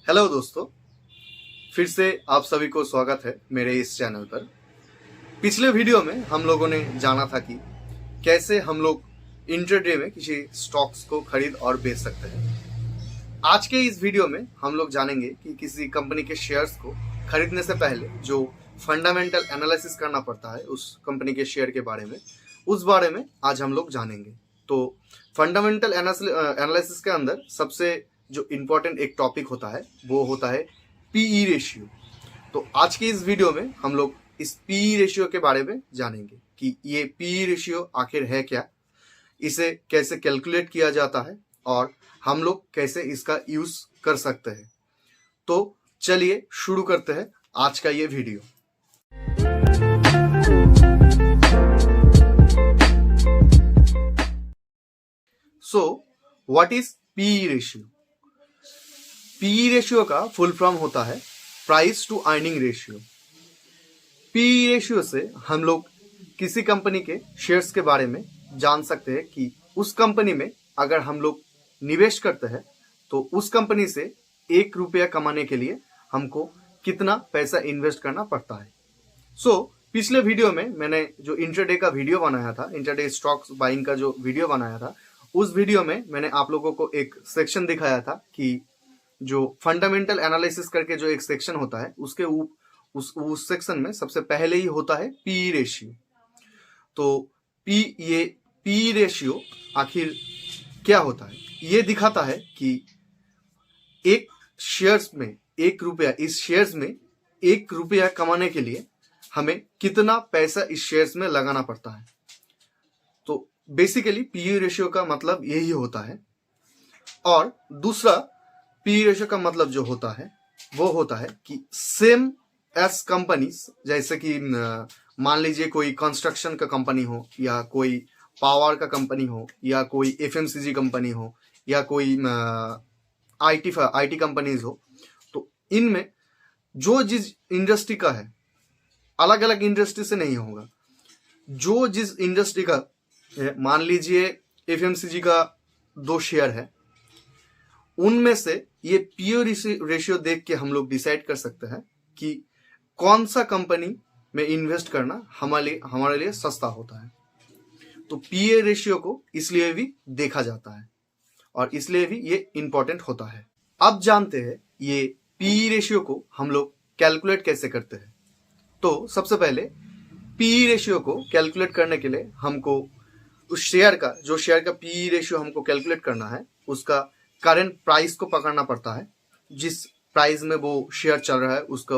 Hello दोस्तों, फिर से आप सभी को स्वागत है मेरे इस चैनल पर। पिछले वीडियो में हम लोगों ने जाना था कि कैसे हम लोग इंट्राडे में किसी स्टॉक्स को खरीद और बेच सकते हैं। आज के इस वीडियो में हम लोग जानेंगे कि किसी कंपनी के शेयर्स को खरीदने से पहले जो फंडामेंटल एनालिसिस करना पड़ता है उस कंपनी के शेयर के बारे में, उस बारे में आज हम लोग जानेंगे। तो फंडामेंटल एनालिसिस के अंदर सबसे जो इम्पोर्टेंट एक टॉपिक होता है वो होता है पीई रेशियो। तो आज के इस वीडियो में हम लोग इस पीई रेशियो के बारे में जानेंगे कि ये पीई रेशियो आखिर है क्या, इसे कैसे कैलकुलेट किया जाता है और हम लोग कैसे इसका यूज कर सकते हैं। तो चलिए शुरू करते हैं आज का ये video. So what is PE ratio? PE ratio का फुल फॉर्म होता है price to earning ratio. PE ratio से हम लोग किसी कंपनी के शेयर्स के बारे में जान सकते हैं कि उस कंपनी में अगर हम लोग निवेश करते हैं तो उस कंपनी से 1 रुपया कमाने के लिए हमको कितना पैसा इन्वेस्ट करना पड़ता है। पिछले वीडियो में मैंने जो इंट्राडे का वीडियो बनाया था, इंट्राडे स्टॉक्स बाइंग का जो वीडियो बनाया था, उस वीडियो में मैंने आप लोगों को एक सेक्शन दिखाया था कि जो फंडामेंटल एनालिसिस करके जो एक सेक्शन होता है उसके उस सेक्शन में सबसे पहले ही होता है पीई रेशियो। तो ये पीई रेशियो आखिर क्या होता है? ये दिखाता है कि एक शेयर्स में 1 रुपया, इस शेयर्स में 1 रुपया कमाने के लिए हमें कितना पैसा इस शेयर्स में लगाना पड़ता है। तो बेसिकली पीई रेशियो का मतलब यही होता है। और दूसरा पीई रेशियो का मतलब जो होता है वो होता है कि सेम एस कंपनीज, जैसे कि मान लीजिए कोई कंस्ट्रक्शन का कंपनी हो या कोई पावर का कंपनी हो या कोई एफएमसीजी कंपनी हो या कोई आईटी कंपनीज हो, तो इनमें जो जिस इंडस्ट्री का है, अलग अलग इंडस्ट्री से नहीं होगा, जो जिस इंडस्ट्री का है, मान लीजिए एफएमसीजी का 2 शेयर है, उनमें से ये पीई रेशियो देख के हम लोग डिसाइड कर सकते हैं कि कौन सा कंपनी में इन्वेस्ट करना हमारे लिए सस्ता होता है। तो पीई रेशियो को इसलिए भी देखा जाता है और इसलिए भी ये इंपॉर्टेंट होता है। अब जानते हैं ये पीई रेशियो को हम लोग कैलकुलेट कैसे करते हैं। तो सबसे पहले पीई रेशियो को कैलकुलेट करने के लिए हमको उस शेयर का पीई रेशियो हमको कैलकुलेट करना है, उसका करंट प्राइस को पकड़ना पड़ता है, जिस प्राइस में वो शेयर चल रहा है उसको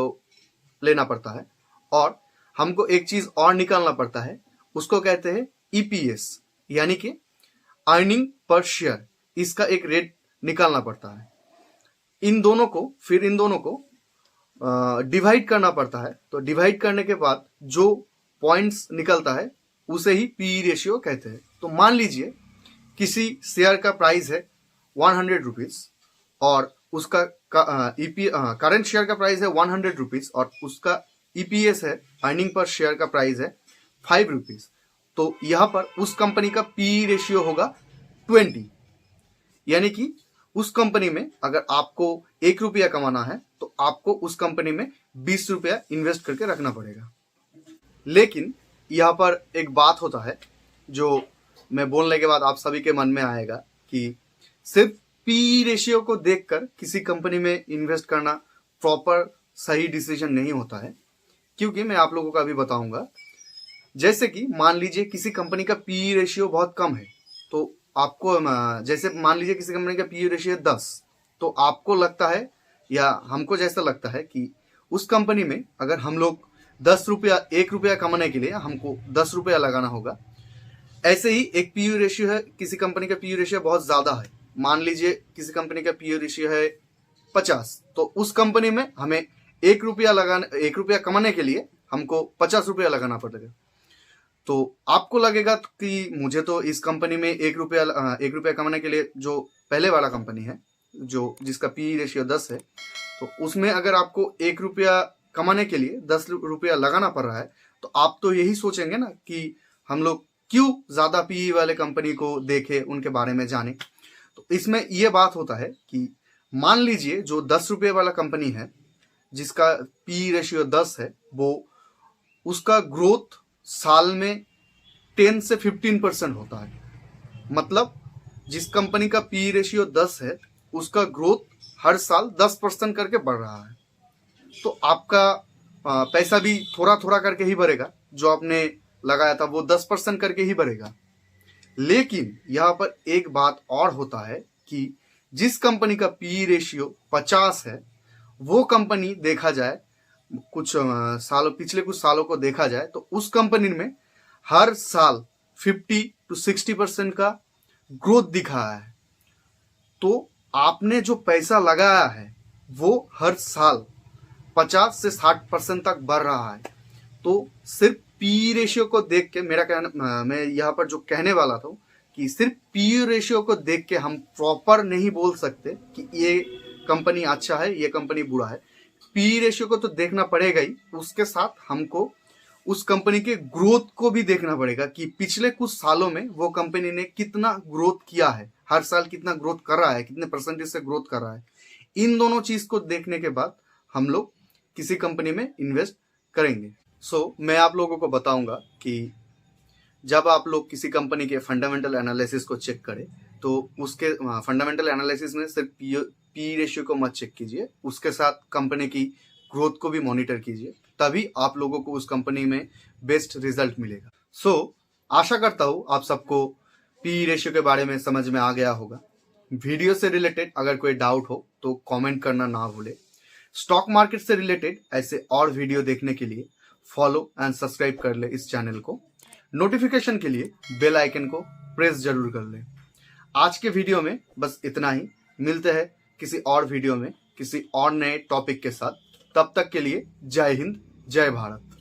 लेना पड़ता है। और हमको एक चीज और निकालना पड़ता है, उसको कहते हैं ईपीएस, यानी कि अर्निंग पर शेयर। इसका एक रेट निकालना पड़ता है। इन दोनों को डिवाइड करना पड़ता है। तो डिवाइड करने के बाद जो पॉइंट्स निकलता है उसे ही पीई रेशियो कहते हैं। तो मान लीजिए किसी शेयर का प्राइस है 100 रुपीज और उसका करंट शेयर का प्राइस है 100 रुपीज और उसका ईपीएस है, अर्निंग पर शेयर का प्राइस है 5 रुपीज। तो यहाँ पर उस कंपनी का पीई रेशियो होगा 20, यानी कि उस कंपनी में अगर आपको 1 रुपया कमाना है तो आपको उस कंपनी में 20 रुपया इन्वेस्ट करके रखना पड़ेगा। लेकिन यहाँ पर एक बात होता है जो मैं बोलने के बाद आप सभी के मन में आएगा कि सिर्फ पीई रेशियो को देखकर किसी कंपनी में इन्वेस्ट करना प्रॉपर सही डिसीजन नहीं होता है, क्योंकि मैं आप लोगों को अभी बताऊंगा। जैसे कि मान लीजिए किसी कंपनी का पीई रेशियो बहुत कम है, तो आपको जैसे मान लीजिए किसी कंपनी का पीई रेशियो 10, तो आपको लगता है या हमको जैसा लगता है कि उस कंपनी में अगर हम लोग 1 रुपया कमाने के लिए हमको 10 रुपया लगाना होगा। ऐसे ही एक पीई रेशियो है, किसी कंपनी का पीई रेशियो बहुत ज्यादा है, मान लीजिए किसी कंपनी का पीई रेशियो है 50, तो उस कंपनी में हमें 1 रुपया कमाने के लिए हमको 50 रुपया लगाना पड़ेगा। तो आपको लगेगा कि मुझे तो इस कंपनी में 1 रुपया कमाने के लिए, जो पहले वाला कंपनी है जो जिसका पीई रेशियो 10 है, तो उसमें अगर आपको 1 रुपया कमाने के लिए 10 रुपया लगाना पड़ रहा है, तो आप तो यही सोचेंगे ना कि हम लोग क्यों ज्यादा पीई वाले कंपनी को देखें, उनके बारे में जाने। तो इसमें यह बात होता है कि मान लीजिए जो 10 रुपये वाला कंपनी है जिसका पी रेशियो 10 है, वो उसका ग्रोथ साल में 10 से 15% होता है। मतलब जिस कंपनी का पी रेशियो 10 है उसका ग्रोथ हर साल 10% करके बढ़ रहा है। तो आपका पैसा भी थोड़ा थोड़ा करके ही बढ़ेगा, जो आपने लगाया था वो 10% करके ही बढ़ेगा। लेकिन यहाँ पर एक बात और होता है कि जिस कंपनी का पी रेशियो 50 है, वो कंपनी देखा जाए कुछ सालों पिछले कुछ सालों को देखा जाए तो उस कंपनी में हर साल 50 to 60% का ग्रोथ दिखा है। तो आपने जो पैसा लगाया है वो हर साल 50 से 60% तक बढ़ रहा है। तो सिर्फ पी रेशियो को देख के मैं यहाँ पर जो कहने वाला था कि सिर्फ पी रेशियो को देख के हम प्रॉपर नहीं बोल सकते कि ये कंपनी अच्छा है, ये कंपनी बुरा है। पी रेशियो को तो देखना पड़ेगा ही, उसके साथ हमको उस कंपनी के ग्रोथ को भी देखना पड़ेगा कि पिछले कुछ सालों में वो कंपनी ने कितना ग्रोथ किया है, हर साल कितना ग्रोथ कर रहा है, कितने परसेंटेज से ग्रोथ कर रहा है। इन दोनों चीज को देखने के बाद हम लोग किसी कंपनी में इन्वेस्ट करेंगे। मैं आप लोगों को बताऊंगा कि जब आप लोग किसी कंपनी के फंडामेंटल एनालिसिस को चेक करें तो उसके फंडामेंटल एनालिसिस में सिर्फ पी रेशियो को मत चेक कीजिए, उसके साथ कंपनी की ग्रोथ को भी मॉनिटर कीजिए, तभी आप लोगों को उस कंपनी में बेस्ट रिजल्ट मिलेगा। आशा करता हूँ आप सबको पी रेशियो के बारे में समझ में आ गया होगा। वीडियो से रिलेटेड अगर कोई डाउट हो तो कमेंट करना ना भूले। स्टॉक मार्केट से रिलेटेड ऐसे और वीडियो देखने के लिए फॉलो एंड सब्सक्राइब कर ले इस चैनल को। नोटिफिकेशन के लिए बेल आइकन को प्रेस जरूर कर ले। आज के वीडियो में बस इतना ही। मिलते हैं किसी और वीडियो में किसी और नए टॉपिक के साथ। तब तक के लिए जय हिंद, जय भारत।